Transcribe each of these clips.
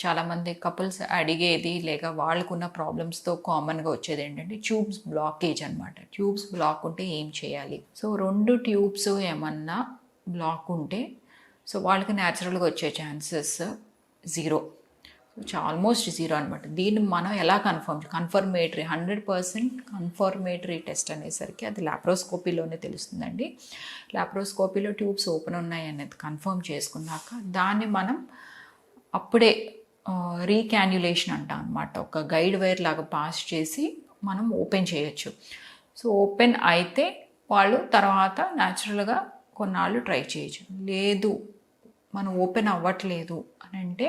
చాలామంది కపుల్స్ అడిగేది లేక వాళ్ళకున్న ప్రాబ్లమ్స్తో కామన్గా వచ్చేది ఏంటంటే ట్యూబ్స్ బ్లాకేజ్ అనమాట. ట్యూబ్స్ బ్లాక్ ఉంటే ఏం చేయాలి? సో 2 ట్యూబ్స్ ఏమన్నా బ్లాక్ ఉంటే సో వాళ్ళకి న్యాచురల్గా వచ్చే ఛాన్సెస్ జీరో. ఆల్మోస్ట్ జీరో అనమాట. దీన్ని మనం ఎలా కన్ఫర్మేటరీ 100% కన్ఫర్మేటరీ టెస్ట్ అనేసరికి అది లాప్రోస్కోపీలోనే తెలుస్తుందండి. లాప్రోస్కోపీలో ట్యూబ్స్ ఓపెన్ ఉన్నాయి అనేది కన్ఫర్మ్ చేసుకున్నాక దాన్ని మనం అప్పుడే రీకాన్యులేషన్ అంటాం అనమాట. ఒక గైడ్ వైర్ లాగా పాస్ చేసి మనం ఓపెన్ చేయొచ్చు. సో ఓపెన్ అయితే వాళ్ళు తర్వాత న్యాచురల్గా కొన్నాళ్ళు ట్రై చేయొచ్చు. లేదు మనం ఓపెన్ అవ్వట్లేదు అని అంటే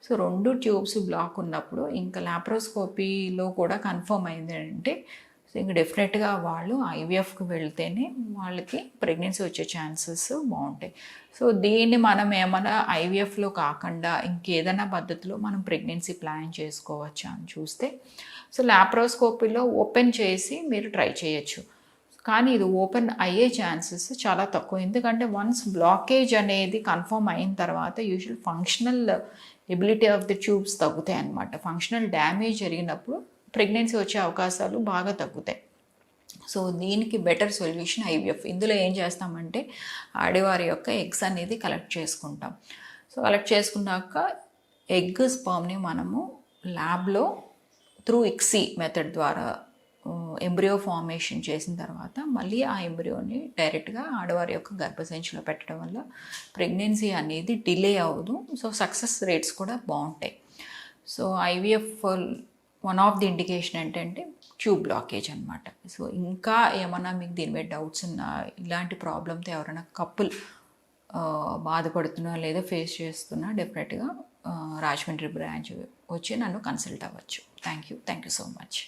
సో 2 ట్యూబ్స్ బ్లాక్ ఉన్నప్పుడు ఇంకా లాప్రోస్కోపీలో కూడా కన్ఫర్మ్ అయింది అంటే సో ఇంక డెఫినెట్గా వాళ్ళు ఐవీఎఫ్కి వెళ్తేనే వాళ్ళకి ప్రెగ్నెన్సీ వచ్చే ఛాన్సెస్ బాగుంటాయి. సో దీన్ని మనం ఏమైనా ఐవీఎఫ్లో కాకుండా ఇంకేదైనా పద్ధతిలో మనం ప్రెగ్నెన్సీ ప్లాన్ చేసుకోవచ్చా అని చూస్తే సో లాప్రోస్కోపీలో ఓపెన్ చేసి మీరు ట్రై చేయొచ్చు. కానీ ఇది ఓపెన్ అయ్యే ఛాన్సెస్ చాలా తక్కువ. ఎందుకంటే వన్స్ బ్లాకేజ్ అనేది కన్ఫర్మ్ అయిన తర్వాత usual functional ability of the tubes తగ్గుతాయి అన్నమాట. ఫంక్షనల్ డ్యామేజ్ జరిగినప్పుడు ప్రెగ్నెన్సీ వచ్చే అవకాశాలు బాగా తగ్గుతాయి. సో దీనికి బెటర్ సొల్యూషన్ ఐవీఎఫ్. ఇందులో ఏం చేస్తామంటే ఆడవారి యొక్క ఎగ్స్ అనేది కలెక్ట్ చేసుకుంటాం. సో కలెక్ట్ చేసుకున్నాక ఎగ్ స్పర్మ్ని మనము ల్యాబ్లో త్రూ ఇక్సీ మెథడ్ ద్వారా ఎంబ్రియో ఫార్మేషన్ చేసిన తర్వాత మళ్ళీ ఆ ఎంబ్రియోని డైరెక్ట్గా ఆడవారి యొక్క గర్భసంచిలో పెట్టడం వల్ల ప్రెగ్నెన్సీ అనేది డిలే అవ్వదు. సో సక్సెస్ రేట్స్ కూడా బాగుంటాయి. So IVF one of the indication ఏంటంటే ట్యూబ్ బ్లాకేజ్ అనమాట. సో ఇంకా ఏమన్నా మీకు దీని మీద డౌట్స్ ఉన్నా ఇలాంటి ప్రాబ్లంతో ఎవరైనా కపుల్ బాధపడుతున్నా లేదా ఫేస్ చేస్తున్నా డెఫినెట్గా రాజమండ్రి బ్రాంచ్ వచ్చి నన్ను కన్సల్ట్ అవ్వచ్చు. Thank you so much.